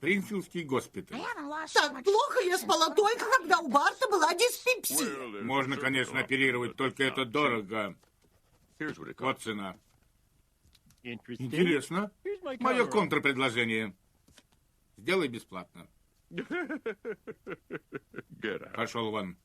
Спрингфилдский госпиталь. Так плохо я спала только, когда у Барта была диспепсия. Можно, конечно, оперировать, только это дорого. Вот цена. Интересно. Мое контрпредложение. Сделай бесплатно. Пошел вон.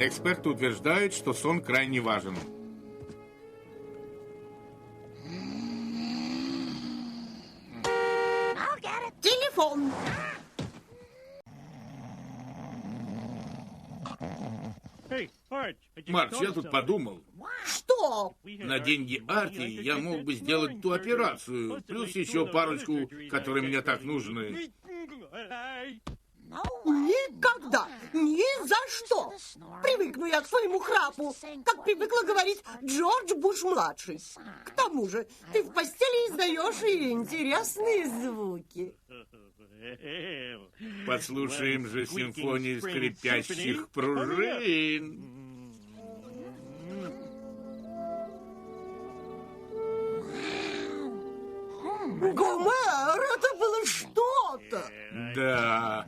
Эксперты утверждают, что сон крайне важен. Телефон. Марч, я тут подумал. Что? На деньги Арти я мог бы сделать ту операцию, плюс еще парочку, которые мне так нужны. Никогда, ни за что. Привыкну я к своему храпу, как привыкла говорить Джордж Буш-младший. К тому же, ты в постели издаешь и интересные звуки. Послушаем же симфонию скрипящих пружин. Гомер, это было что-то. Да.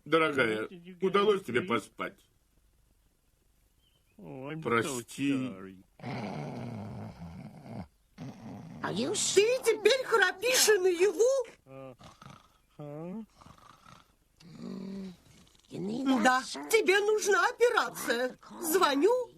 Дорогая, удалось тебе поспать? Прости. Ты теперь храпишь и наяву? Да, тебе нужна операция. Звоню